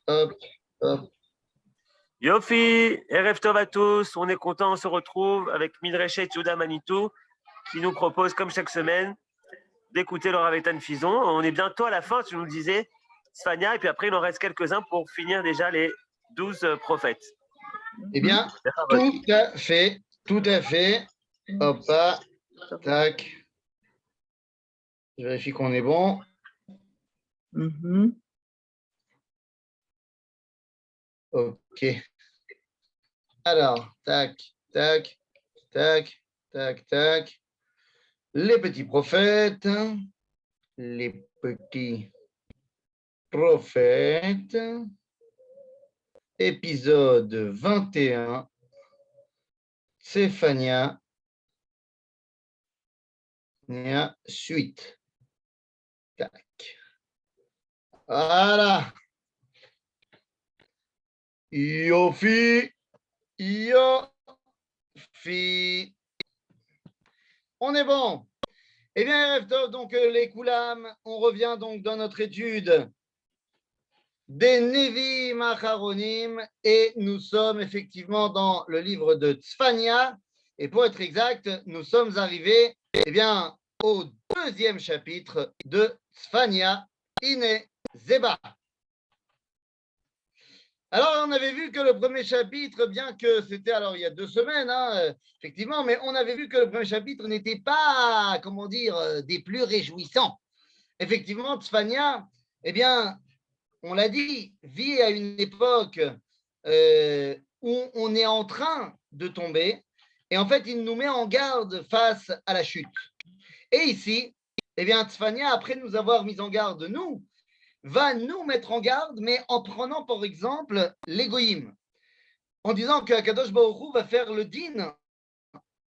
hop, hop. Yofi, Erev Tov à tous, on est content, on se retrouve avec Midreshet Yehuda Manitou qui nous propose comme chaque semaine d'écouter le Rav Eitan Fison. On est bientôt à la fin, tu nous le disais, Sfania, et puis après il en reste quelques-uns pour finir déjà les 12 prophètes. Eh bien, tout à fait, tout à fait. Hop là, tac. Je vérifie qu'on est bon. Ok. Alors, tac, tac, tac, tac, tac. Les petits prophètes. Les petits prophètes. Épisode 21. Séphania. Suite. Tac. Voilà. Yofi. Yofi. On est bon. Eh bien, donc les Koulam, on revient donc dans notre étude des Nevi Macharonim et nous sommes effectivement dans le livre de Tzfania. Et pour être exact, nous sommes arrivés bien, au deuxième chapitre de Tzfania, Ine Zeba. Alors, on avait vu que le premier chapitre, bien que c'était alors il y a 2 semaines, effectivement, mais on avait vu que le premier chapitre n'était pas, comment dire, des plus réjouissants. Effectivement, Tzfania, eh bien, on l'a dit, vit à une époque où on est en train de tomber, et en fait, il nous met en garde face à la chute. Et ici, eh bien, Tzfania, après nous avoir mis en garde, nous, va nous mettre en garde, mais en prenant, par exemple, l'égoïme, en disant que Akadosh Baruch Hu va faire le din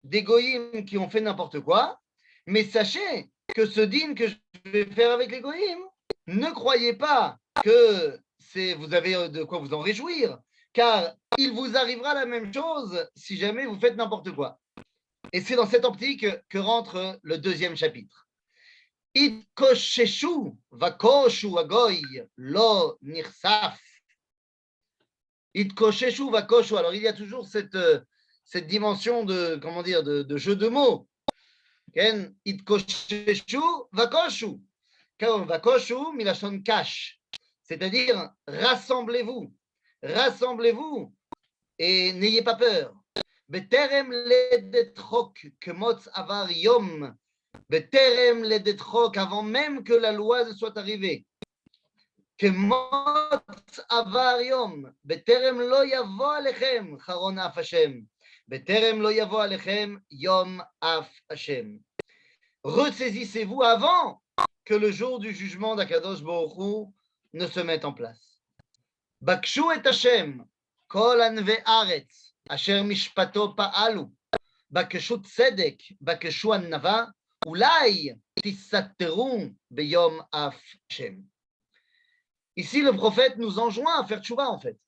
des goïms qui ont fait n'importe quoi, mais sachez que ce din que je vais faire avec les goïms, ne croyez pas que vous avez de quoi vous en réjouir, car il vous arrivera la même chose si jamais vous faites n'importe quoi. Et c'est dans cette optique que rentre le deuxième chapitre. Itkoshechu vakoshu agoy lo nirsaf. Itkoshechu vakoshu. Alors il y a toujours cette dimension de, comment dire, de jeu de mots. Itkoshechu vakoshu. Vakoshu milashon kash. C'est-à-dire rassemblez-vous. Rassemblez-vous et n'ayez pas peur. Beterem ledetrok kemotz avar yom. Beterem ledetrok, avant même que la loi soit arrivée. Kemotz avar yom. Beterem lo yavo alechem charon af Hashem. Beterem lo yavo alechem yom af Hashem. Ressaisissez-vous avant que le jour du jugement d'Akadosh Baruch Hu ne se mette en place. Bakshu et Hashem, kol anve aretz, asher mishpato pa'alu, bakeshu tzedek, bakeshu annava, ulai tissatteru beyom af Hashem. Ici, le prophète nous enjoint à faire tchouva, en fait.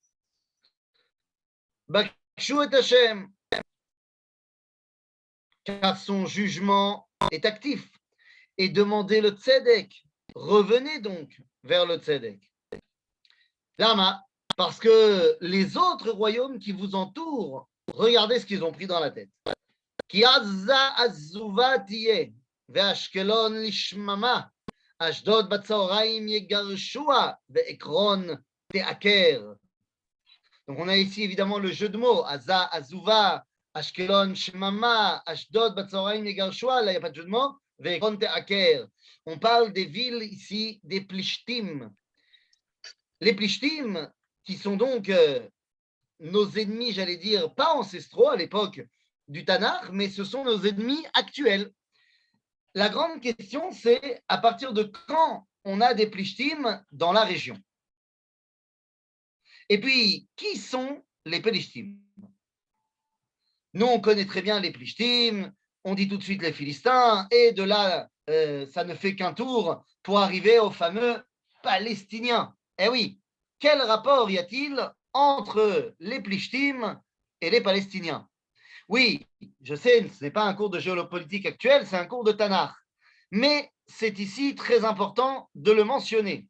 Bakshu et Hashem, car son jugement est actif. Et demandez le tzedek. Revenez donc vers le tzedek. Lama, parce que les autres royaumes qui vous entourent, regardez ce qu'ils ont pris dans la tête. Ki azza azuva tiye, ve'ashkelon lishmama, ashdod batzaoraim yegarshua, ve'ekron te'aker. Donc on a ici évidemment le jeu de mots. Azza azuva, Ashkelon shmama, Ashdod batzaoraim yegarshua. Là il n'y a pas de jeu de mots. On parle des villes ici, des Plishtim. Les Plishtim, qui sont donc nos ennemis, j'allais dire, pas ancestraux à l'époque du Tanakh, mais ce sont nos ennemis actuels. La grande question, c'est à partir de quand on a des Plishtim dans la région. Et puis, qui sont les Plishtim? Nous, on connaît très bien les Plishtim, on dit tout de suite les Philistins, et de là, ça ne fait qu'un tour pour arriver aux fameux Palestiniens. Eh oui, quel rapport y a-t-il entre les Plishtim et les Palestiniens? Oui, je sais, ce n'est pas un cours de géopolitique actuel, c'est un cours de Tanakh. Mais c'est ici très important de le mentionner.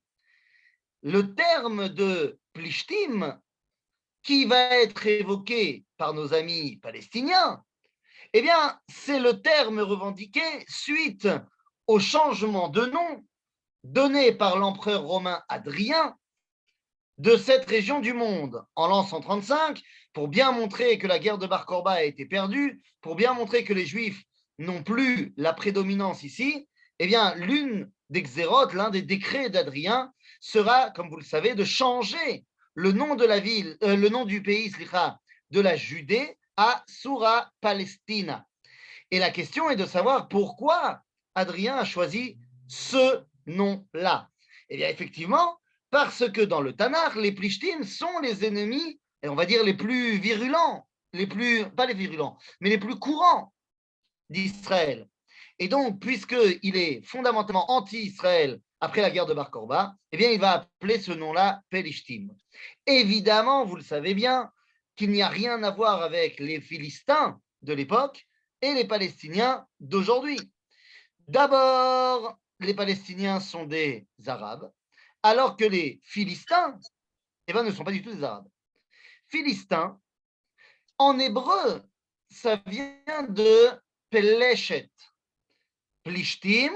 le terme de Plishtim, qui va être évoqué par nos amis palestiniens, eh bien, c'est le terme revendiqué suite au changement de nom donné par l'empereur romain Hadrien de cette région du monde en l'an 135, pour bien montrer que la guerre de Bar Korba a été perdue, pour bien montrer que les Juifs n'ont plus la prédominance ici. Eh bien, l'une des xérotes, l'un des décrets d'Adrien sera, comme vous le savez, de changer le nom de la ville, le nom du pays, de la Judée à Sura Palestina. Et la question est de savoir pourquoi Adrien a choisi ce nom-là. Eh bien, effectivement, parce que dans le Tanakh, les Plishtim sont les ennemis, et on va dire les plus virulents, pas les virulents, mais les plus courants d'Israël. Et donc, puisqu'il est fondamentalement anti-Israël après la guerre de Bar Korba, eh bien, il va appeler ce nom-là Pelishtim. Évidemment, vous le savez bien, qu'il n'y a rien à voir avec les Philistins de l'époque et les Palestiniens d'aujourd'hui. D'abord, les Palestiniens sont des Arabes, alors que les Philistins, eh bien, ne sont pas du tout des Arabes. Philistins, en hébreu, ça vient de Peleshet. Plishtim,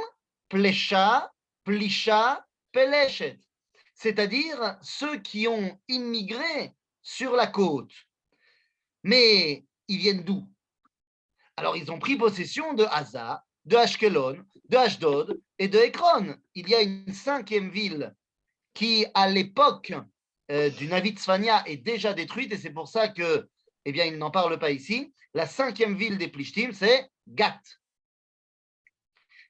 Plesha, Plisha, Peleshet. C'est-à-dire ceux qui ont immigré sur la côte. Mais ils viennent d'où? Alors, ils ont pris possession de Haza, de Ashkelon, de Ashdod et de Ekron. Il y a une cinquième ville qui, à l'époque du Navi Tzfania, est déjà détruite, et c'est pour ça que, eh bien, il n'en parle pas ici. La cinquième ville des Plishtim, c'est Gath.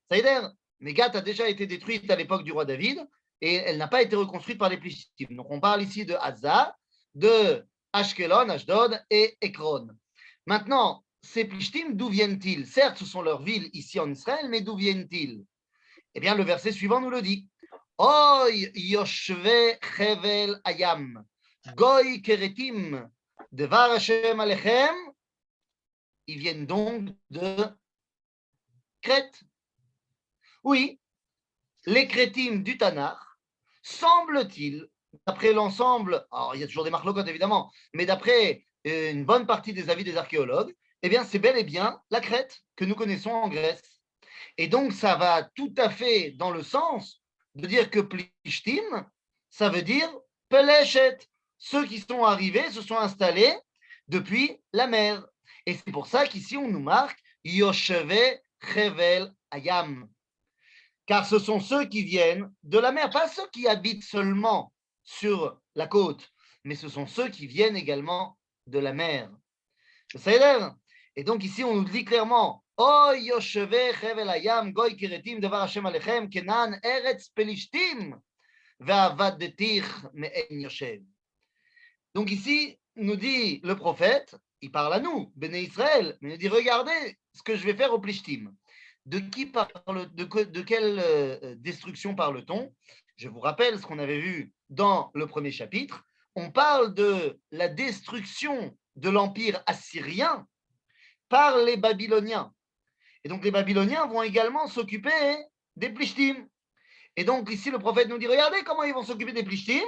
C'est-à-dire, mais Gath a déjà été détruite à l'époque du roi David, et elle n'a pas été reconstruite par les Plishtim. Donc, on parle ici de Haza, de Ashkelon, Ashdod et Ekron. Maintenant, ces Plishtim, d'où viennent-ils? Certes, ce sont leurs villes ici en Israël, mais d'où viennent-ils? Eh bien, le verset suivant nous le dit. Oy yoshve chevel ayam, goy keretim, devar Hashem alechem. Ils viennent donc de Crète. Oui, les Crétim du Tanakh, semble-t-il, d'après l'ensemble, alors il y a toujours des marlocotes évidemment, mais d'après une bonne partie des avis des archéologues, eh bien c'est bel et bien la Crète que nous connaissons en Grèce. Et donc ça va tout à fait dans le sens de dire que Plishtim, ça veut dire Peleshet. Ceux qui sont arrivés se sont installés depuis la mer. Et c'est pour ça qu'ici on nous marque Yosheve Chevel Ayam. Car ce sont ceux qui viennent de la mer, pas ceux qui habitent seulement sur la côte, mais ce sont ceux qui viennent également de la mer. Et donc ici on nous dit clairement O Yosheve Chevel Ayam Goy Kiretim Devar Hashem Alechem Kenan Eretz Pelishtim Ve'avad Detir Me'en Yoshev. Donc ici nous dit le prophète, il parle à nous, Béné Israël, mais il dit regardez ce que je vais faire au Plishtim. De quelle destruction parle-t-on? Je vous rappelle ce qu'on avait vu dans le premier chapitre. On parle de la destruction de l'empire assyrien par les Babyloniens. Et donc les Babyloniens vont également s'occuper des Plishtim. Et donc ici le prophète nous dit, regardez comment ils vont s'occuper des Plishtim,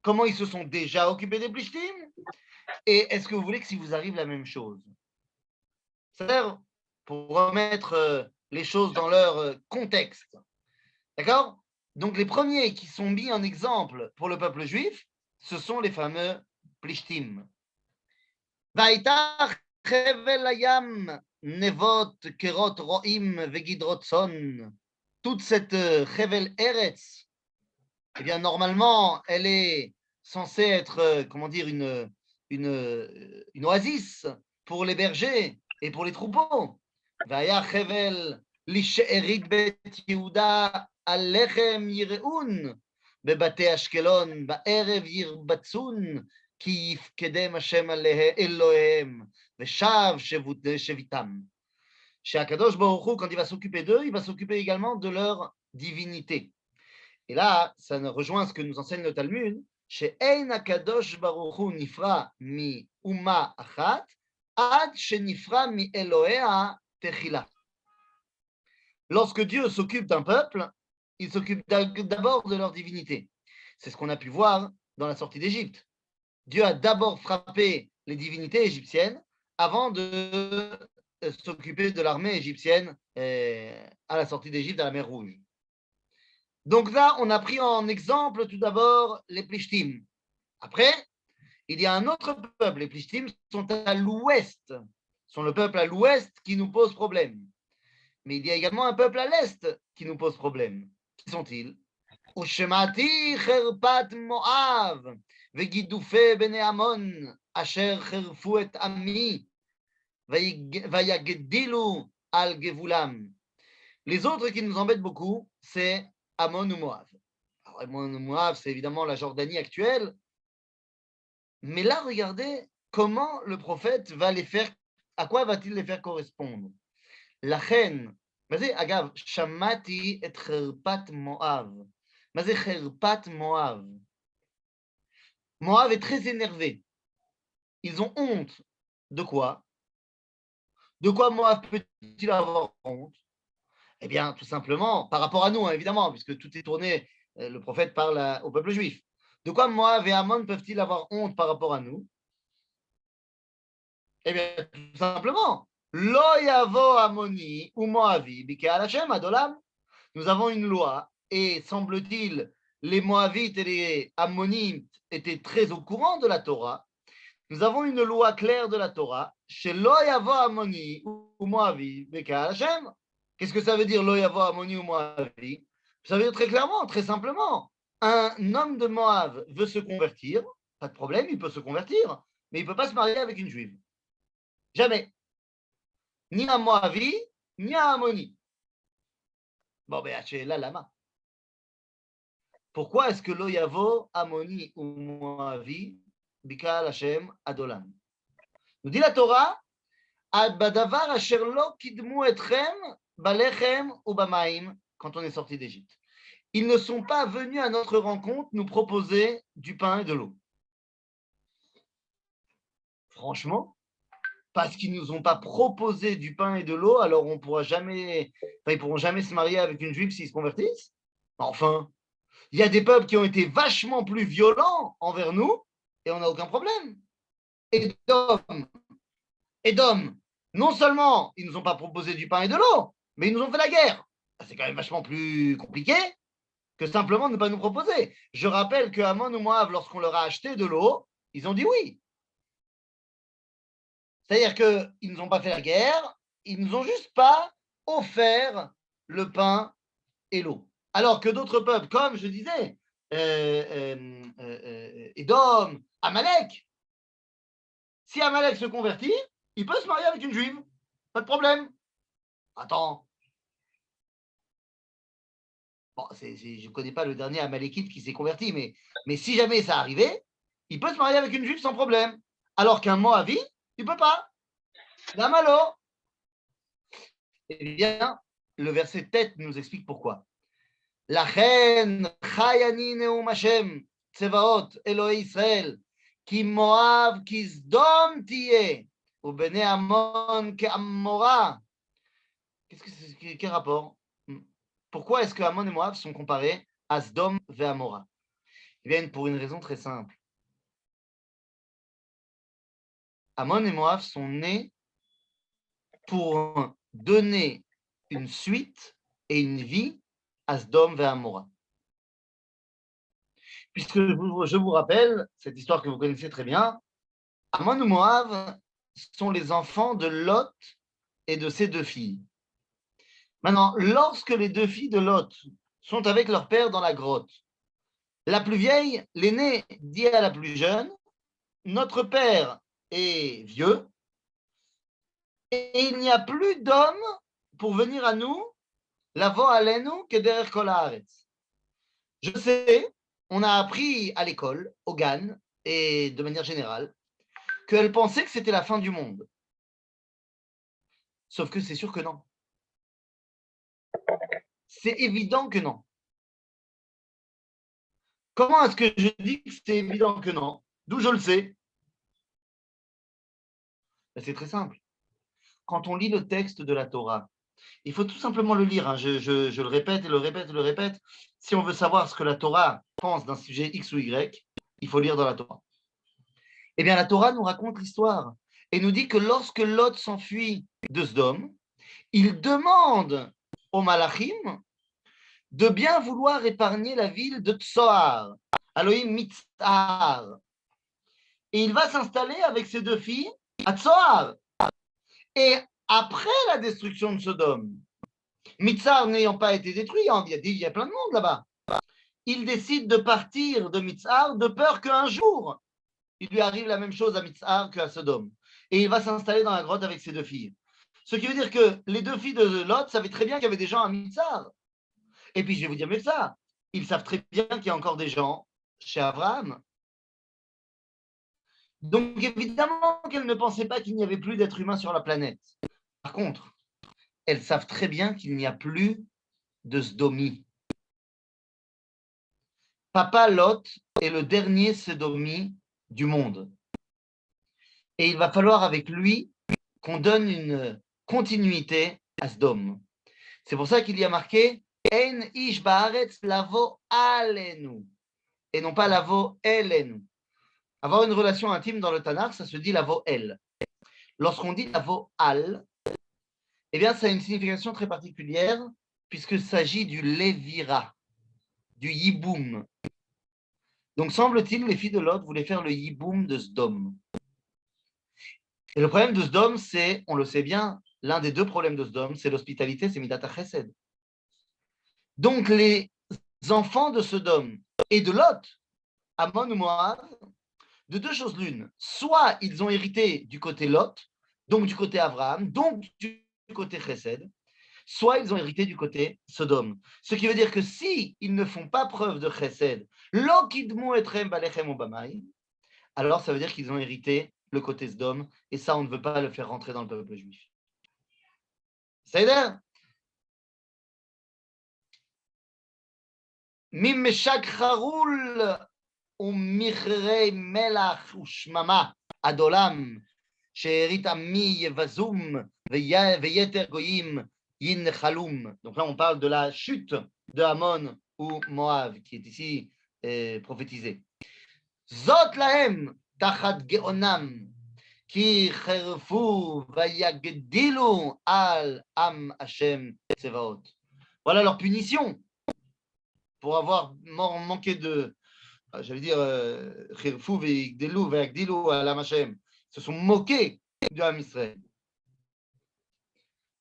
comment ils se sont déjà occupés des Plishtim, et est-ce que vous voulez que si vous arrive la même chose? C'est-à-dire, pour remettre les choses dans leur contexte. D'accord? Donc les premiers qui sont mis en exemple pour le peuple juif, ce sont les fameux Plishtim. Vaïtar chevel hayam nevot kerot roim vegidrot son. Toute cette chevel eretz, eh bien normalement, elle est censée être, comment dire, une oasis pour les bergers et pour les troupeaux. והיה חבל לשארית בית יהודה על לחם יראון, בבתי אשקלון בערב ירבצון, כי יפקדם השם אלוהיהם, ושב שביתם. שהקדוש ברוך הוא, quand il va s'occuper d'eux, il va s'occuper également de leur divinité. Et là, ça rejoint ce que nous enseigne le Talmud, שאין הקדוש ברוך הוא נפרע מאומה אחת, עד שנפרע מאלוהיה Techila. Lorsque Dieu s'occupe d'un peuple, il s'occupe d'abord de leur divinité. C'est ce qu'on a pu voir dans la sortie d'Égypte. Dieu a d'abord frappé les divinités égyptiennes avant de s'occuper de l'armée égyptienne à la sortie d'Égypte à la mer Rouge. Donc là, on a pris en exemple tout d'abord les Plishtim. Après, il y a un autre peuple. Les Plishtim sont à l'ouest, sont le peuple à l'ouest qui nous pose problème. Mais il y a également un peuple à l'est qui nous pose problème. Qui sont-ils? Ushemati cherpat Moav, vegidufe bene Amon, asher cherfu et ami, vayagdilu al gevulam. Les autres qui nous embêtent beaucoup, c'est Amon ou Moav. Alors, Amon ou Moav, c'est évidemment la Jordanie actuelle. Mais là, regardez comment le prophète va les faire, à quoi va-t-il les faire correspondre? La reine, Agav, Shamati et Cherpat Moav. Mazé Cherpat Moav. Moav est très énervé. Ils ont honte. De quoi? De quoi Moav peut-il avoir honte? Eh bien, tout simplement, par rapport à nous, hein, évidemment, puisque tout est tourné, le prophète parle au peuple juif. De quoi Moav et Ammon peuvent-ils avoir honte par rapport à nous? Eh bien, tout simplement, Lo yavo Ammoni ou Moavi, bikeal Hashem adolam. Nous avons une loi, et semble-t-il, les Moavites et les Ammonites étaient très au courant de la Torah. Nous avons une loi claire de la Torah, chez Lo yavo Ammoni ou Moavi, bikeal Hashem. Qu'est-ce que ça veut dire Lo yavo Ammoni ou Moavi? Ça veut dire très clairement, très simplement, un homme de Moab veut se convertir, pas de problème, il peut se convertir, mais il ne peut pas se marier avec une juive. Jamais. Ni un Moavi, ni un Ammoni. Bon, ben, là, lama. Pourquoi est-ce que lo yavo Ammoni ou Moavi, bikal Hashem adolam? Nous dit la Torah, ad badavar asher lo kidmu etchem balechem ou bamaim, quand on est sorti d'Égypte. Ils ne sont pas venus à notre rencontre nous proposer du pain et de l'eau. Franchement, parce qu'ils ne nous ont pas proposé du pain et de l'eau, alors ils ne pourront jamais se marier avec une juive s'ils se convertissent. Enfin, il y a des peuples qui ont été vachement plus violents envers nous et on n'a aucun problème. Édom, non seulement ils ne nous ont pas proposé du pain et de l'eau, mais ils nous ont fait la guerre. C'est quand même vachement plus compliqué que simplement ne pas nous proposer. Je rappelle que Ammon ou Moab, lorsqu'on leur a acheté de l'eau, ils ont dit oui. C'est-à-dire qu'ils ne nous ont pas fait la guerre, ils ne nous ont juste pas offert le pain et l'eau. Alors que d'autres peuples, comme je disais, Édom, Amalek, si Amalek se convertit, il peut se marier avec une juive. Pas de problème. Attends. Bon, je ne connais pas le dernier Amalekite qui s'est converti, mais si jamais ça arrivait, il peut se marier avec une juive sans problème. Alors qu'un Moavi, il ne peut pas. Damalo. Eh bien, le verset tête nous explique pourquoi. La reine Chayani Neum Hashem Tsevaot Elohei Israël Ki Moav Ki Sdom Tiye ou Bene Ammon Ke Ammora. Quel rapport? Pourquoi est-ce que Ammon et Moav sont comparés à Sdom et Amora? Eh bien, pour une raison très simple. Ammon et Moav sont nés pour donner une suite et une vie à Sdom et Amora. Puisque je vous rappelle, cette histoire que vous connaissez très bien, Ammon et Moav sont les enfants de Lot et de ses deux filles. Maintenant, lorsque les deux filles de Lot sont avec leur père dans la grotte, la plus vieille, l'aînée, dit à la plus jeune, notre père est vieux et il n'y a plus d'hommes pour venir à nous, lavo alenu que derer kol haaretz. Je sais, on a appris à l'école, au GAN et de manière générale, qu'elle pensait que c'était la fin du monde. Sauf que c'est sûr que non. C'est évident que non. Comment est-ce que je dis que c'est évident que non? D'où je le sais? Ben, c'est très simple. Quand on lit le texte de la Torah, il faut tout simplement le lire. Hein. Je le répète et le répète et le répète. Si on veut savoir ce que la Torah pense d'un sujet X ou Y, il faut lire dans la Torah. Eh bien, la Torah nous raconte l'histoire et nous dit que lorsque Lot s'enfuit de Sodome, il demande aux Malachim de bien vouloir épargner la ville de Tsoar, Elohim Mitzar. Et il va s'installer avec ses 2 filles à Tsoar. Et après la destruction de Sodome, Mitzar n'ayant pas été détruit, il y a plein de monde là-bas, il décide de partir de Mitzar de peur qu'un jour, il lui arrive la même chose à Mitzar qu'à Sodome. Et il va s'installer dans la grotte avec ses 2 filles. Ce qui veut dire que les 2 filles de Lot savaient très bien qu'il y avait des gens à Mitzar. Et puis je vais vous dire mieux que ça, ils savent très bien qu'il y a encore des gens chez Abraham. Donc évidemment qu'elles ne pensaient pas qu'il n'y avait plus d'êtres humains sur la planète. Par contre, elles savent très bien qu'il n'y a plus de Sodomie. Papa Lot est le dernier Sodomie du monde. Et il va falloir avec lui qu'on donne une continuité à Sodome. C'est pour ça qu'il y a marqué En ish baaretz lavo alenu et non pas lavo elenu. Avoir une relation intime dans le Tanakh, ça se dit lavo el. Lorsqu'on dit lavo al, eh bien, ça a une signification très particulière puisqu'il s'agit du levira, du yiboum. Donc, semble-t-il, les filles de Lot voulaient faire le yiboum de Sodome. Et le problème de Sodome, c'est, on le sait bien, l'un des 2 problèmes de Sodome, c'est l'hospitalité, c'est Midat HaChesed. Donc, les enfants de Sodome et de Lot, Ammon ou Moab, de 2 choses l'une. Soit ils ont hérité du côté Lot, donc du côté Abraham, donc du côté Chesed, soit ils ont hérité du côté Sodome. Ce qui veut dire que si ils ne font pas preuve de Chesed, Lo kidmu etrem balechem obamai, alors ça veut dire qu'ils ont hérité le côté Sodome, et ça, on ne veut pas le faire rentrer dans le peuple juif. C'est-à-dire, Mim meshak charul ומכרי מלח ושממה עד עולם, שארית עמי יבזום ויתר גויים ינחלום. Donc là, on parle de la chute de Ammon ou Moab, qui est ici prophétisée. זאת להם תחת גאונם, כי חרפו ויגדילו על עם השם צבאות. Voilà leur punition pour avoir manqué de, j'allais dire, Khirfou ve'igdelu ve'agdilu alam Hashem, se sont moqués du Ham Israël.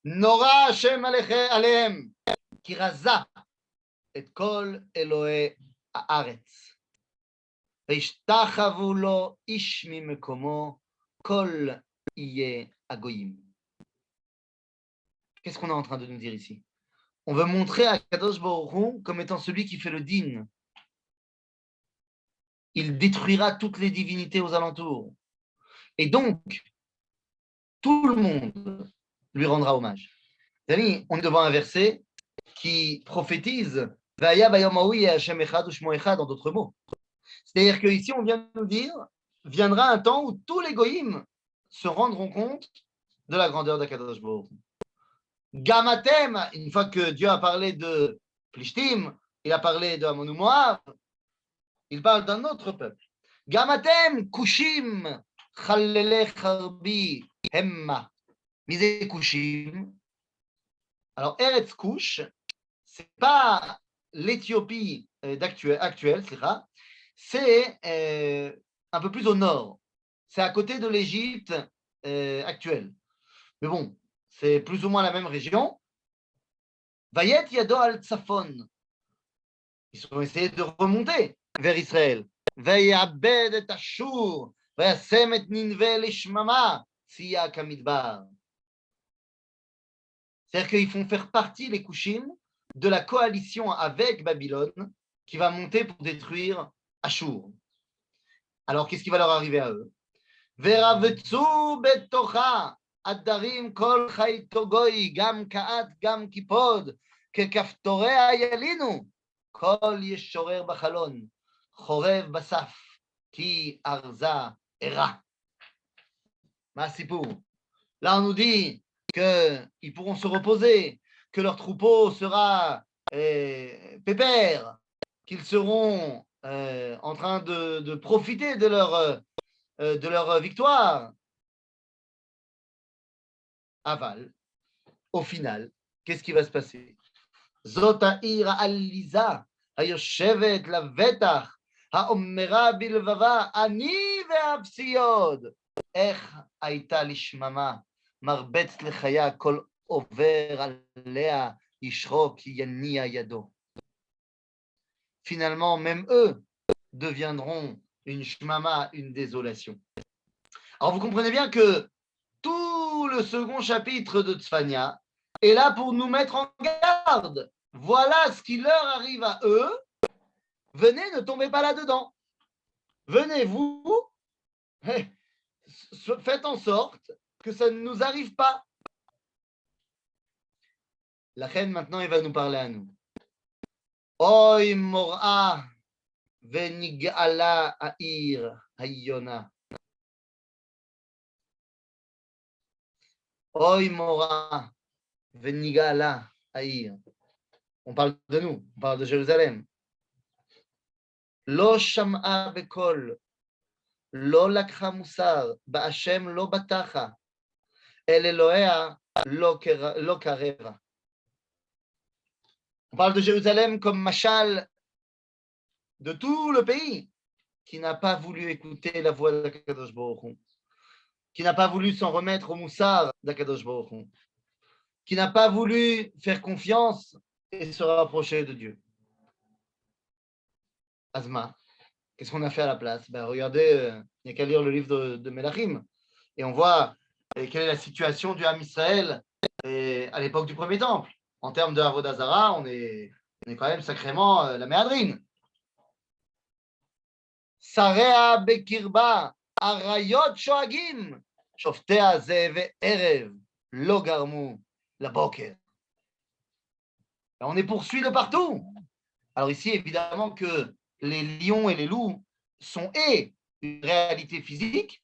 Nora Hashem alehem, ki raza et kol Elohe haaretz. Ve'ishtachavu lo ish mimekomo kol iye agoyim. Qu'est-ce qu'on est en train de nous dire ici? On veut montrer à Kadosh Baruch Hu comme étant celui qui fait le din. Il détruira toutes les divinités aux alentours. Et donc, tout le monde lui rendra hommage. Les amis, on est devant un verset qui prophétise Vaya bayamaoui Hashem echad ou shmo echad, en d'autres mots. C'est-à-dire qu'ici, on vient de nous dire viendra un temps où tous les goïms se rendront compte de la grandeur d'Akadosh Baruch Hu. Gamatem, une fois que Dieu a parlé de Plishtim, il a parlé de Ammon ou Moab, il parle d'un autre peuple. Gamatem, Kushim, Chalele Charbi, Hemma. Misé Kushim. Alors, Eretz Kush, ce n'est pas l'Éthiopie actuelle, c'est un peu plus au nord. C'est à côté de l'Égypte actuelle. Mais bon, c'est plus ou moins la même région. Vayet Yado al Tzafon. Ils ont essayé de remonter vers Israël. Vayabed et Ashur, vayasem et Ninve lishmama, siya kamidbar. C'est-à-dire qu'ils font faire partie, les Kushim, de la coalition avec Babylone qui va monter pour détruire Ashur. Alors, qu'est-ce qui va leur arriver à eux? Veravetsu betocha adarim kol chaytogoy gam kaat gam kipod kekaftorei ayalinu kol yeshorer bachalon chorev basaf ki arza era. Massipou. Là, on nous dit qu'ils pourront se reposer, que leur troupeau sera pépère, qu'ils seront en train de profiter de leur victoire. Aval, au final, qu'est-ce qui va se passer? Zot ha'ir ha'aliza, hayoshevet lavetach, ha'omera bilvava, ani ve'apsiyod. Ech hayta lishmama, marbetz lechaya, kol over alea, yishrok yaniya yado. Finalement, même eux deviendront une shmama, une désolation. Alors vous comprenez bien que tout le second chapitre de Tzfania est là pour nous mettre en garde. Voilà ce qui leur arrive à eux. Venez, ne tombez pas là-dedans. Venez, vous, faites en sorte que ça ne nous arrive pas. La reine, maintenant, il va nous parler à nous. Oy mor'a venigala ha'ir hayyona. Oy mor'a venigala ha'ir. On parle de nous, on parle de Jérusalem. Lo sham'a bekol, lo lakha musar, ba'ashem lo batacha, el Elohea lo kareva. On parle de Jérusalem comme machal de tout le pays qui n'a pas voulu écouter la voix d'Akadosh Baruch Hu, qui n'a pas voulu s'en remettre au moussar d'Akadosh Baruch Hu, qui n'a pas voulu faire confiance et se rapprocher de Dieu. Azma, qu'est-ce qu'on a fait à la place? Regardez, il n'y a qu'à lire le livre de Melachim et on voit quelle est la situation du Ham Israël à l'époque du premier temple. En termes de Avodah Zara, on est quand même sacrément la méadrine. Sarea bekirba, arayot shoagim, shoftea zev erev, lo garmu la boker. On est poursuivis de partout. Alors ici, évidemment que les lions et les loups sont une réalité physique,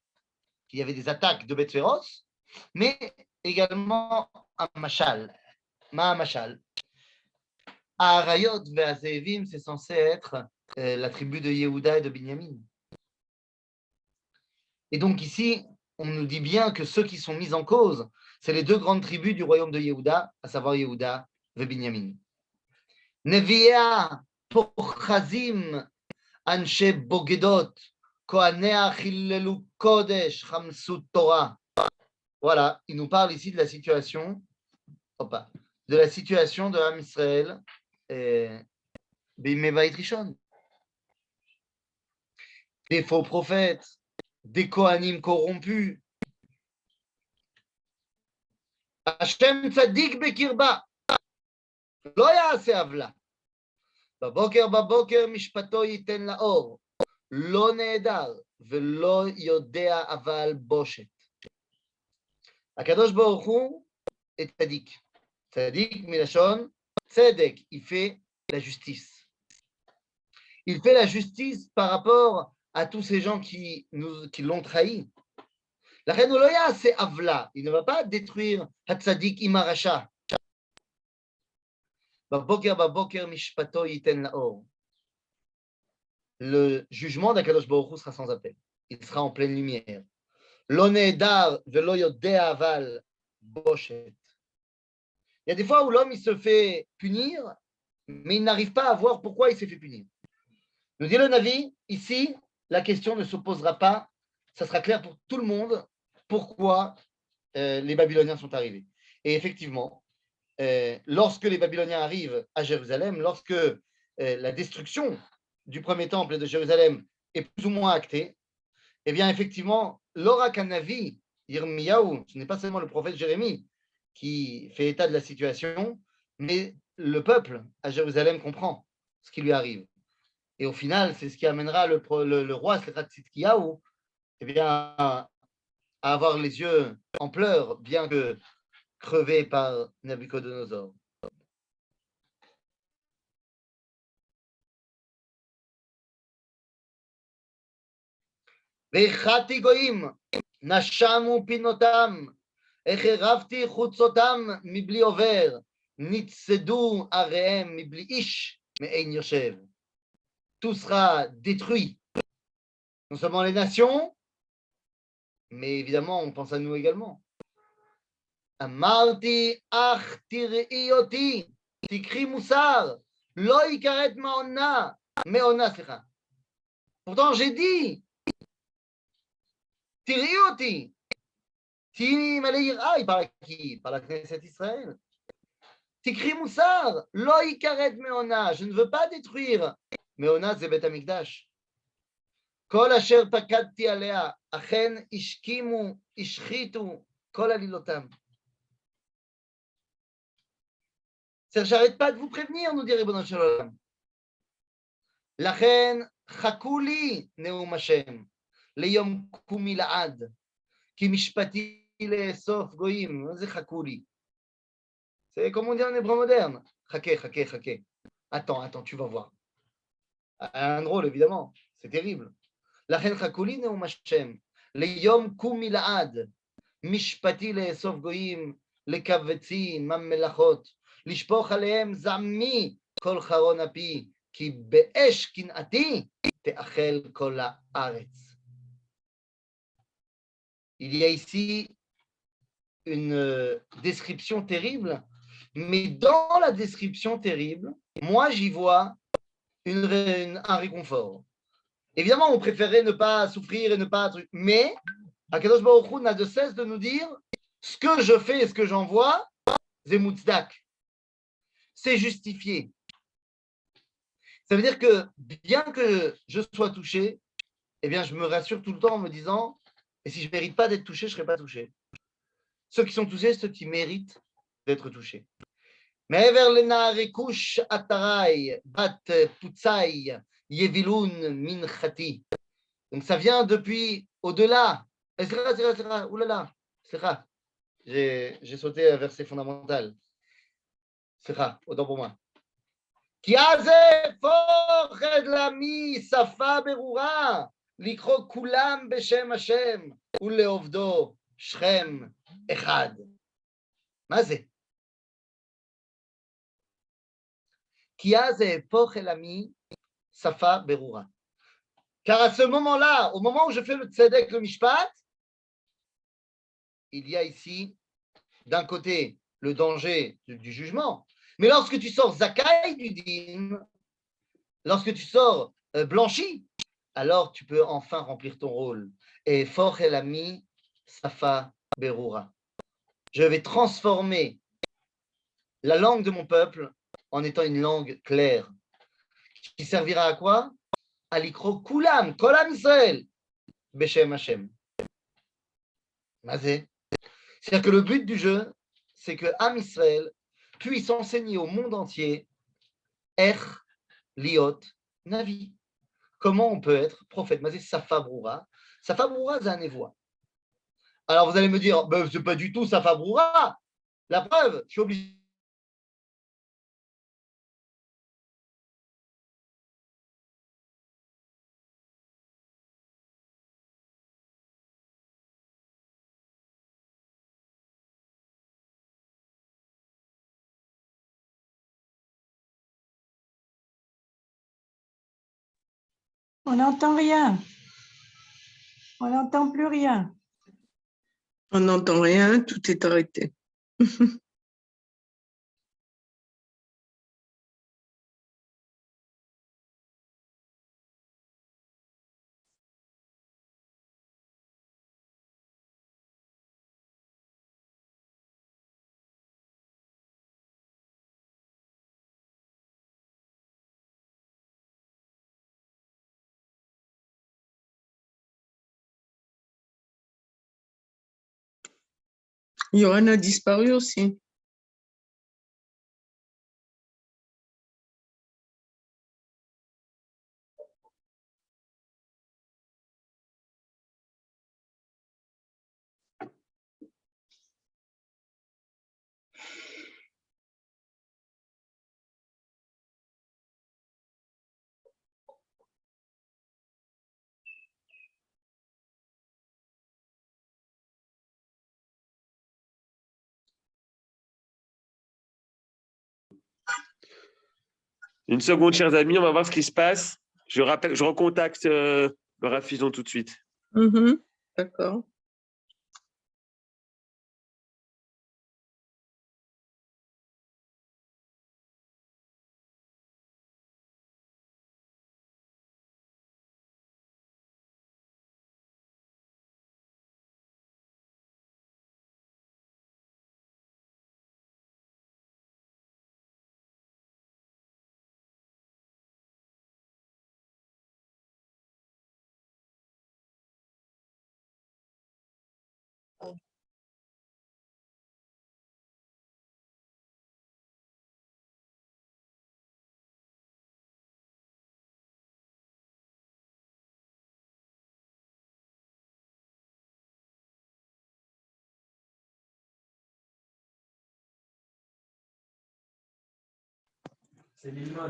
qu'il y avait des attaques de bêtes féroces, mais également un machal. Ma machal. Arayot ve'azevim, c'est censé être la tribu de Yehuda et de Binyamin. Et donc ici, on nous dit bien que ceux qui sont mis en cause, c'est les deux grandes tribus du royaume de Yehuda, à savoir Yehuda et Binyamin. Nevi'ah pochazim anshe bogedot kohanea chillelu kodesh chamsut Torah. Voilà, il nous parle ici de la situation, de la situation de Ham Israël Bimei Beit Rishon. Des faux prophètes, des Kohanim corrompus. Hashem tzadik bekirba, lo ya'aseh avla. בבוקר משפטו ייתן לאור, לא נהדר ולא יודע אבל בושת. הקדוש ברוך הוא est tzaddik. Tzaddik milashon tzedek, il fait la justice. Il fait la justice par rapport à tous ces gens qui l'ont trahi. La reine Oloya, c'est avla. Il ne va pas détruire Hatzadik Imaracha. Baboker mishpato yiten laor. Le jugement d'Akadosh Baruch Hu sera sans appel. Il sera en pleine lumière. Lo nehedar velo yodea aval boshet. Il y a des fois où l'homme il se fait punir, mais il n'arrive pas à voir pourquoi il s'est fait punir. Nous dit le Navi, ici, la question ne se posera pas, ça sera clair pour tout le monde pourquoi les Babyloniens sont arrivés. Et effectivement, lorsque les Babyloniens arrivent à Jérusalem, lorsque la destruction du premier temple et de Jérusalem est plus ou moins actée, eh bien effectivement, l'Orak Navi, Yirmiyahu, ce n'est pas seulement le prophète Jérémie qui fait état de la situation, mais le peuple à Jérusalem comprend ce qui lui arrive. Et au final, c'est ce qui amènera le roi Tzidkiyahu à avoir les yeux en pleurs, bien que crevé par Nabucodonosor. והכרתי גויים, נשמו פינותם, החרבתי חוצותם מבלי עובר, נצדו עריהם מבלי איש מעין יושב. tout sera détruit. Non seulement les nations, mais évidemment, on pense à nous également. Amarti ach tirei oti, tikri musar, lo ikaret meona, slicha. Pourtant, j'ai dit, tirei oti, ti malé yira, il parle à qui? Il parle à Knesset Israël. Tikri musar, lo ikaret meona, je ne veux pas détruire. Meona, c'est Bet Amikdash. כל אשר פקדתי עליה, אכן השכימו, השחיתו כל עלילותם. C'est-à-dire, j'arrête pas de vous prévenir, nous dit Ribono Shel Olam. לכן חכו לי נאום השם, ליום קומי לעד, כי משפטי לאסוף גויים. מה זה חכו לי? C'est comme on dit en hébreu moderne. חכה, חכה, חכה. Attends, tu vas voir. Un drôle, évidemment. C'est terrible. לכן חכו לי נאום השם, ליום קומי לעד, משפטי לאסוף גויים, לקבצים ממלכות, לשפוך עליהם זעמי כל חרון אפי, כי באש קנאתי תאכל כל הארץ. Il y a ici une description terrible, mais dans la description terrible, moi j'y vois un réconfort. Évidemment, on préférait ne pas souffrir et ne pas... Mais, Akadosh Baruch Hu n'a de cesse de nous dire ce que je fais et ce que j'envoie, c'est mutzdak. C'est justifié. Ça veut dire que, bien que je sois touché, eh bien, je me rassure tout le temps en me disant, et si je ne mérite pas d'être touché, je ne serai pas touché. Ceux qui sont touchés, ceux qui méritent d'être touchés. מעבר לנערי כוש עטרי, בת פוצי, יבילון מנחתי. Donc ça vient depuis au-delà. Oulala, j'ai sauté un verset fondamental. Autant pour moi. כי אז פוחד למי שפה ברורה, לקרוא כולם בשם השם, ולעובדו שכם אחד. מה זה? כי אז פוחד למי שפה ברורה. Car à ce moment-là, au moment où je fais le tzedek, le mishpat, il y a ici, d'un côté, le danger du jugement, mais lorsque tu sors zakai du din, lorsque tu sors blanchi, alors tu peux enfin remplir ton rôle. Et for elami safa berura. Je vais transformer la langue de mon peuple en étant une langue claire, qui servira à quoi? À l'ikro kulam, kolam Israël, beshem Hashem. Mazé. C'est-à-dire que le but du jeu, c'est que Am Israël puisse enseigner au monde entier Er Liot Navi. Comment on peut être prophète? Mazé Safa Broura. Safa Broura, c'est un évoix. Alors vous allez me dire, ben, c'est pas du tout Safa Broura. La preuve, je suis obligé. On n'entend rien. On n'entend plus rien. On n'entend rien, tout est arrêté. Yohan a disparu aussi. Une seconde, chers amis, on va voir ce qui se passe. Je recontacte le Rav Fison tout de suite. D'accord.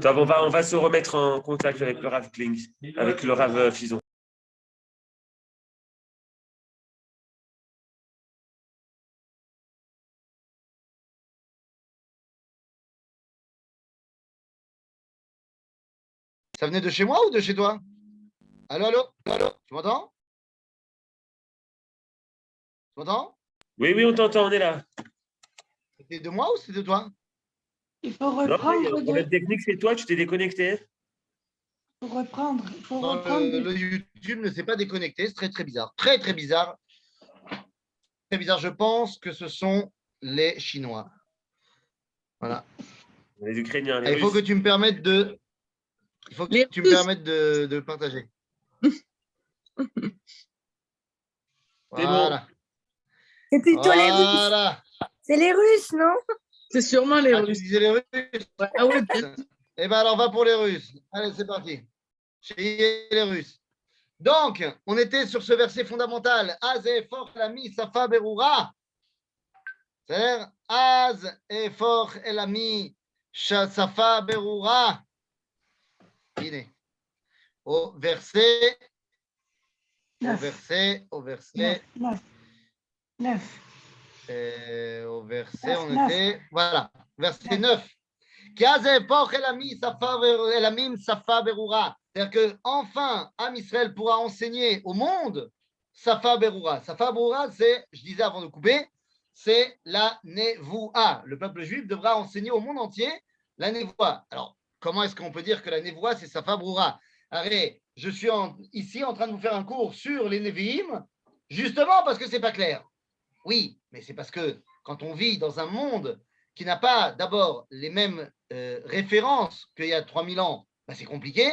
Donc, on va se remettre en contact avec le Rav Kling, avec le Rav Fison. Ça venait de chez moi ou de chez toi? Allô, allô, allô, tu m'entends? Tu m'entends? Oui, on t'entend, on est là. C'était de moi ou c'était de toi? Il faut Non, il y a reprendre un problème technique, c'est toi, tu t'es déconnecté. Il faut reprendre. Non, le YouTube ne s'est pas déconnecté, c'est très très bizarre. Très très bizarre. Très bizarre, je pense que ce sont les Chinois. Voilà. Les Ukrainiens, les Il faut Russes. que tu me permettes de. Il faut que Les tu me Russes. permettes de partager. C'est bon. Voilà. C'est plutôt les Russes. Voilà. C'est les Russes, non? C'est sûrement les Ah, tu Russes. disais les Russes? Ouais, ah ouais, bien. Eh bien, alors, on va pour les Russes. Allez, c'est parti. Chez les Russes. Donc, on était sur ce verset fondamental. Az efor elami safa berura. C'est-à-dire, Az efor elami safa berura. Iné. Au verset. Au verset. Au verset. 9. Au verset, on 9. était. Voilà. Verset 9. C'est-à-dire que enfin, Am Israël pourra enseigner au monde Safa Berura. Safa Berura, c'est, je disais avant de couper, c'est la Nevoua. Le peuple juif devra enseigner au monde entier la Nevoua. Alors, comment est-ce qu'on peut dire que la Nevoua, c'est Safa Berura? Arrête, je suis ici en train de vous faire un cours sur les Nevi'im, justement parce que c'est pas clair. Oui, mais c'est parce que quand on vit dans un monde qui n'a pas d'abord les mêmes références qu'il y a 3000 ans, bah, c'est compliqué.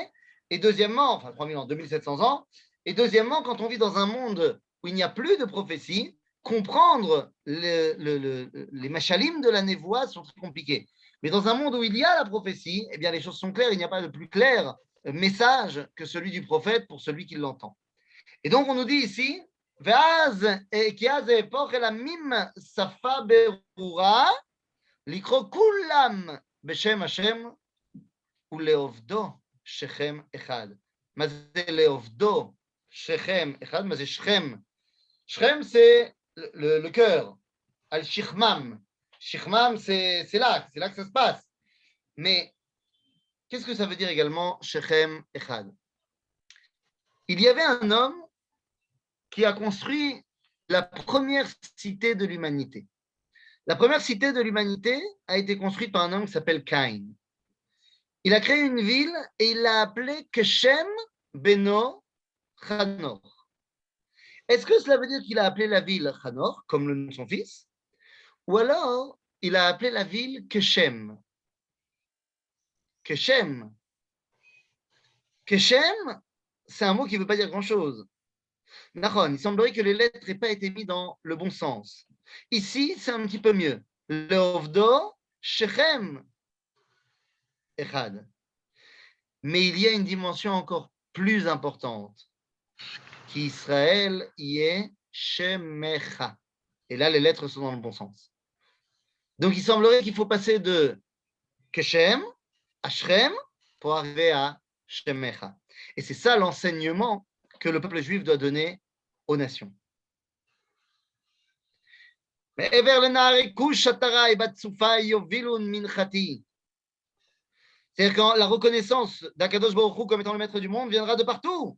Et deuxièmement, enfin 3000 ans, 2700 ans, et deuxièmement, quand on vit dans un monde où il n'y a plus de prophétie, comprendre les machalim de la névoie sont très compliqués. Mais dans un monde où il y a la prophétie, eh bien les choses sont claires, il n'y a pas de plus clair message que celui du prophète pour celui qui l'entend. Et donc on nous dit ici, כי אז אהפוך אל עמים שפה ברורה, לקרוא כולם בשם השם ולעובדו שכם אחד. מה זה לעובדו שכם אחד? מה זה שכם? שכם c'est le cœur. Al shichmam. Shichmam, c'est là que ça se passe. Mais qu'est-ce que ça veut dire également Shechem Echad? Il y avait un homme qui a construit la première cité de l'humanité. La première cité de l'humanité a été construite par un homme qui s'appelle Caïn. Il a créé une ville et il l'a appelée Keshem Beno Chanor. Est-ce que cela veut dire qu'il a appelé la ville Chanor, comme le nom de son fils, ou alors il a appelé la ville Keshem? Keshem. Keshem, c'est un mot qui ne veut pas dire grand-chose. Il semblerait que les lettres n'aient pas été mises dans le bon sens. Ici, c'est un petit peu mieux. Leovdo, Shechem, Echad. Mais il y a une dimension encore plus importante. Qu'Israël y est Shemecha. Et là, les lettres sont dans le bon sens. Donc, il semblerait qu'il faut passer de Keshem à Shrem pour arriver à Shemecha. Et c'est ça l'enseignement que le peuple juif doit donner aux nations. מעבר לנערי כוש עטרה בת צופה יובילון מנחתי. C'est-à-dire que la reconnaissance d'Akadosh Baruch Hu comme étant le maître du monde viendra de partout.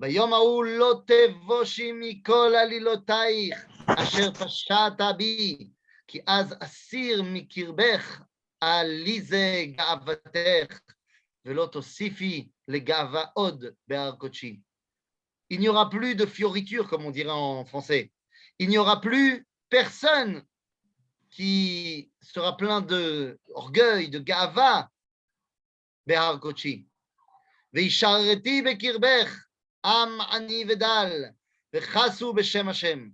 ביום ההוא לא תבושי מכל עלילותייך אשר פשעת בי, כי אז אסיר מקרבך עליזה גאוותך, ולא תוסיפי לגאווה עוד בהר קודשי. Il n'y aura plus de fioritures, comme on dirait en français. Il n'y aura plus personne qui sera plein d'orgueil, de gava, בהר קודשי. וישרתי בקרבך Am ani vedal, vechasu beshem Hashem.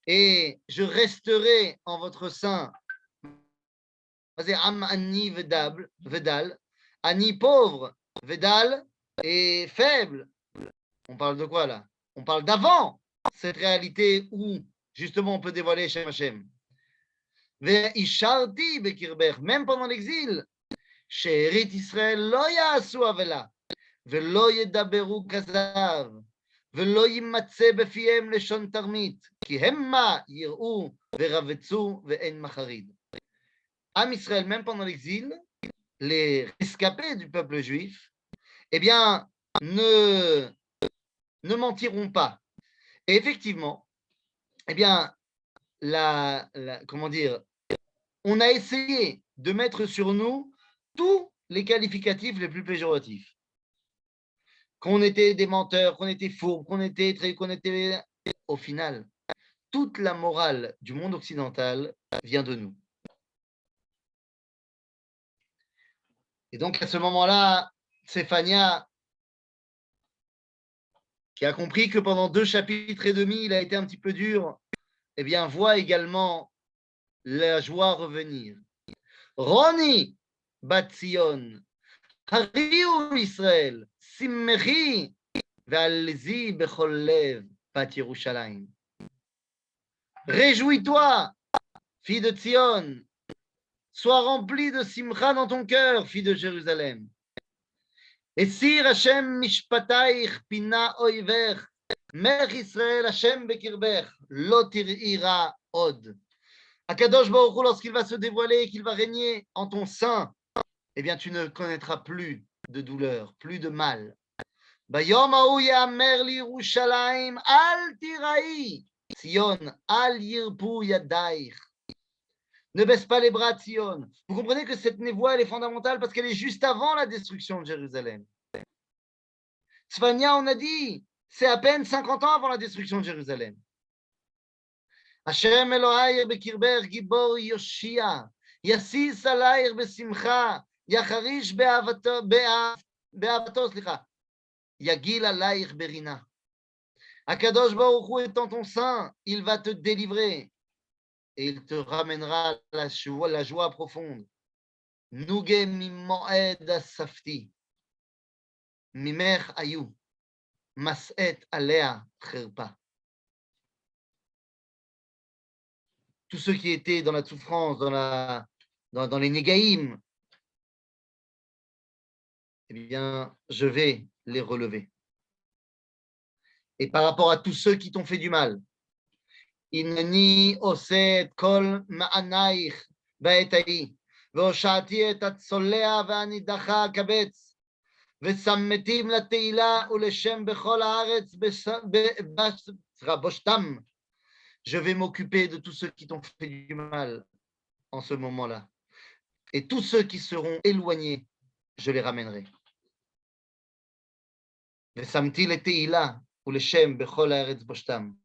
Et je resterai en votre sein. C'est am ani vedal, ani pauvre, vedal et faible. On parle de quoi là? On parle d'avant cette réalité où justement on peut dévoiler Shem Hashem. Ve'isharti bekirber, même pendant l'exil, she'erit Israël lo ya'asu avela. ולא ידברו כזב, ולא יימצא בפיהם לשון תרמית, כי המה יראו ורבצו ואין מחריד. Am Israël, même pendant l'exil, les rescapés du peuple juif, eh bien, ne mentiront pas. Et effectivement, eh bien, comment dire, on a essayé de mettre sur nous tous les qualificatifs les plus péjoratifs. Qu'on était des menteurs, qu'on était fourbes, qu'on était... Au final, toute la morale du monde occidental vient de nous. Et donc, à ce moment-là, Séphania, qui a compris que pendant 2 chapitres et demi, il a été un petit peu dur, eh bien, voit également la joie revenir. Roni bat Sion, Hariu Israël, Simmechi, Ve'alzi bechol lev, Bat Yerushalayim. Réjouis-toi, fille de Tzion, sois remplie de simcha dans ton cœur, fille de Jérusalem. Et sir Hashem mishpataich pina oivech, Melech Israël Hashem bekirbech, lo tir'ira od. Akadosh Baruch Hu, lorsqu'il va se dévoiler, qu'il va régner en ton sein, eh bien, tu ne connaîtras plus de douleur, plus de mal. Bayom ha'u ya'amer liYerushalayim, al tira'i, Sion, al yirpu yadaich. Ne baisse pas les bras, Sion. Vous comprenez que cette névoie, elle est fondamentale parce qu'elle est juste avant la destruction de Jérusalem. Tzfania, on a dit, c'est à peine 50 ans avant la destruction de Jérusalem. Hashem Elohai bekirber gibor Yoshia, yasis alayr besimcha, yacharish be'avato, slicha, yagil alayr berina. Akadosh Baruch Hu est en ton sein, il va te délivrer et il te ramènera la joie profonde. Nuge mimoed asafti, mimech ayu, mas'et alea cherpa. Tous ceux qui étaient dans la souffrance, dans les négaïm, eh bien, je vais les relever. Et par rapport à tous ceux qui t'ont fait du mal, Innani oset kol ma'anaich ba'etai, ve'oshati et atsolea ve'anidacha kabetz, ve'sammetim la teila u'leshem bechol haaretz boshtam. Je vais m'occuper de tous ceux qui t'ont fait du mal en ce moment-là. Et tous ceux qui seront éloignés, je les ramènerai. Ve'samti la teila u'leshem bechol haaretz boshtam.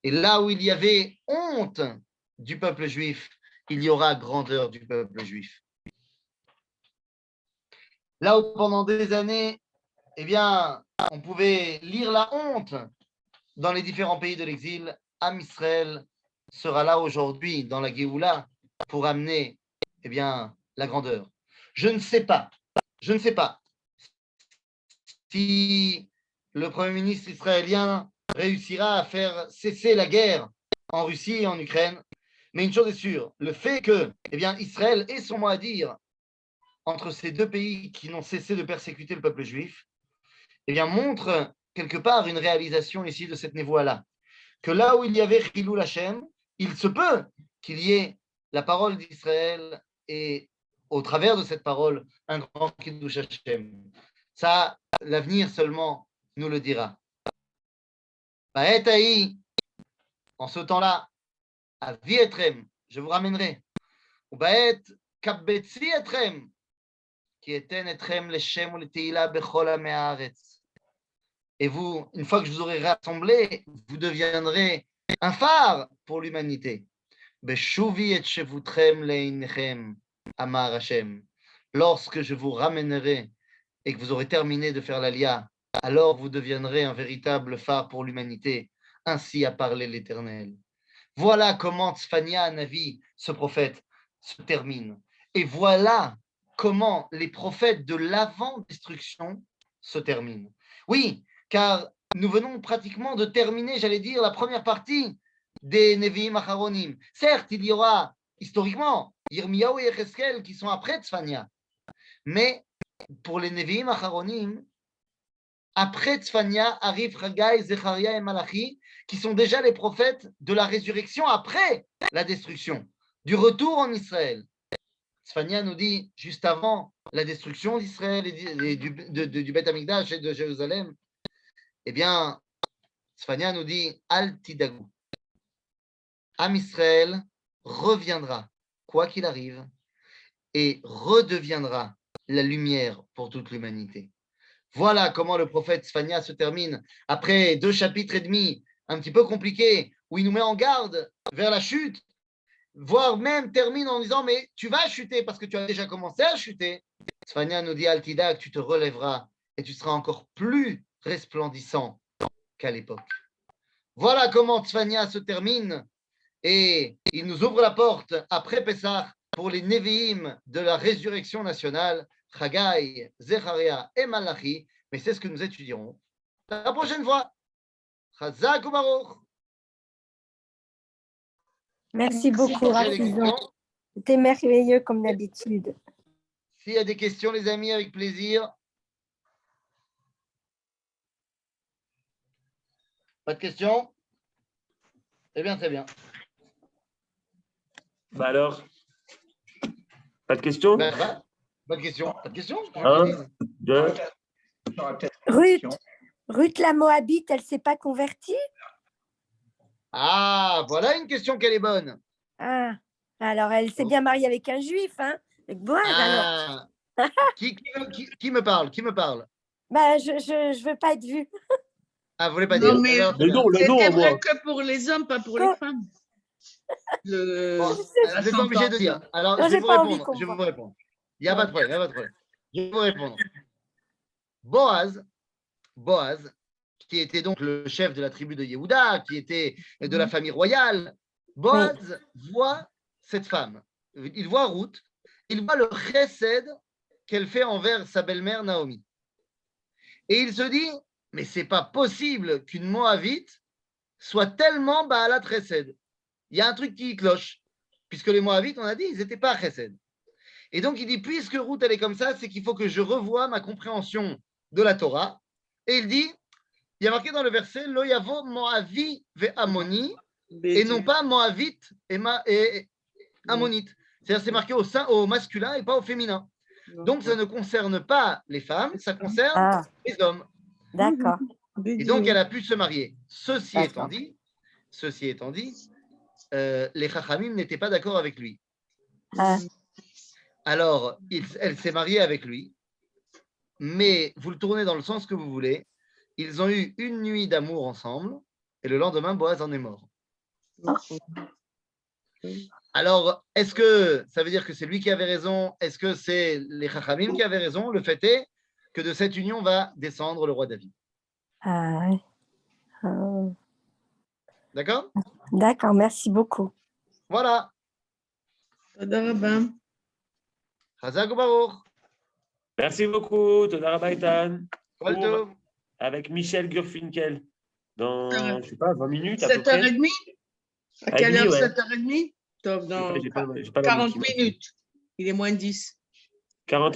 Et là où il y avait honte du peuple juif, il y aura grandeur du peuple juif. Là où pendant des années, eh bien, on pouvait lire la honte dans les différents pays de l'exil, Am Israël sera là aujourd'hui dans la Géoula pour amener, eh bien, la grandeur. Je ne sais pas si le Premier ministre israélien réussira à faire cesser la guerre en Russie et en Ukraine. Mais une chose est sûre, le fait que eh bien, Israël ait son mot à dire entre ces deux pays qui n'ont cessé de persécuter le peuple juif, eh bien, montre quelque part une réalisation ici de cette névoie-là. Que là où il y avait Chilul Hashem, il se peut qu'il y ait la parole d'Israël et au travers de cette parole, un grand Kiddush Hashem. Ça, l'avenir seulement nous le dira. Ba'et ha'i, en ce temps-là, avi etrem, je vous ramènerai. Ou ba'et kabetzi etrem, qui eten etrem leshem ou leteila bechol amei haaretz. Et vous, une fois que je vous aurai rassemblés, vous deviendrez un phare pour l'humanité. Beshuvi et shevutrem leinechem, amar Hashem. Lorsque je vous ramènerai et que vous aurez terminé de faire l'Aliyah, alors vous deviendrez un véritable phare pour l'humanité. Ainsi a parlé l'Éternel. Voilà comment Tzfania Navi, ce prophète, se termine. Et voilà comment les prophètes de l'avant-destruction se terminent. Oui, car nous venons pratiquement de terminer, j'allais dire, la première partie des Nevi'im Acharonim. Certes, il y aura historiquement Yirmiyahu et Yecheskel qui sont après Tzfania, mais pour les Nevi'im Acharonim, après Tzfania arrivent Haggai, Zecharia et Malachi, qui sont déjà les prophètes de la résurrection après la destruction, du retour en Israël. Tzfania nous dit, juste avant la destruction d'Israël et du Beth Amikdash et de Jérusalem, eh bien, Tzfania nous dit, Al Tidagu. Am Israël reviendra, quoi qu'il arrive, et redeviendra la lumière pour toute l'humanité. Voilà comment le prophète Tzfania se termine après 2 chapitres et demi, un petit peu compliqués, où il nous met en garde vers la chute, voire même termine en disant mais tu vas chuter parce que tu as déjà commencé à chuter. Tzfania nous dit Altidak, tu te relèveras et tu seras encore plus resplendissant qu'à l'époque. Voilà comment Tzfania se termine et il nous ouvre la porte après Pessah pour les Nevi'im de la résurrection nationale, Haggai, Zecharia et Malachi, mais c'est ce que nous étudierons la prochaine fois. Chazak u'baruch. Merci beaucoup, Il y a des Rafizon. questions? C'était merveilleux comme d'habitude. S'il y a des questions, les amis, avec plaisir. Pas de questions? Eh bien, très bien. Bah alors, pas de questions? Ben, va. Pas de questions. Pas de questions? Un, deux. Ruth la Moabite, elle ne s'est pas convertie? Ah, voilà une question qu'elle est bonne. Ah, alors elle s'est bien mariée avec un juif, hein? Avec Boaz, alors. Ah. Qui me parle? Qui me parle? Bah, je veux pas être vue. Ah, vous voulez pas Non, dire? mais Alors, très bien. c'était vrai que pour les hommes, pas pour les femmes. Bon, vous n'êtes pas obligé de dire. Alors, Non, je vais j'ai vous pas envie répondre. qu'on Je vais voit. vous répondre. Il n'y a pas de problème. Il n'y a pas de problème. Je vais vous répondre. Boaz, qui était donc le chef de la tribu de Yehuda, qui était de la famille royale, Boaz voit cette femme. Il voit Ruth. Il voit le chesed qu'elle fait envers sa belle-mère Naomi. Et il se dit, mais c'est pas possible qu'une Moabite soit tellement Baalat chesed. Il y a un truc qui cloche. Puisque les Moabites, on a dit, ils n'étaient pas chesed. Et donc, il dit, puisque Ruth, elle est comme ça, c'est qu'il faut que je revoie ma compréhension de la Torah. Et il dit, il y a marqué dans le verset, Lo yavo Moavi ve Amoni, et non pas Moavite et Ammonite. C'est-à-dire, c'est marqué au masculin et pas au féminin. Donc, ça ne concerne pas les femmes, ça concerne les hommes. D'accord. Et donc, elle a pu se marier. Ceci étant dit, les Chachamim n'étaient pas d'accord avec lui. Alors, elle s'est mariée avec lui, mais vous le tournez dans le sens que vous voulez. Ils ont eu une nuit d'amour ensemble, et le lendemain, Boaz en est mort. Alors, est-ce que ça veut dire que c'est lui qui avait raison? Est-ce que c'est les Chachamim qui avaient raison? Le fait est que de cette union va descendre le roi David. Ah, ouais. D'accord? D'accord, merci beaucoup. Voilà. Chazak u'baruch. Merci beaucoup, Toda Rabba Eitan. Kol tov. Avec Michel Gurfinkel dans, je sais pas, 20 minminutes à peu près. 7h30? À quelle heure? Ouais. 7h30? Dans J'ai pas la 40 minute. minutes. Il est moins 10. 40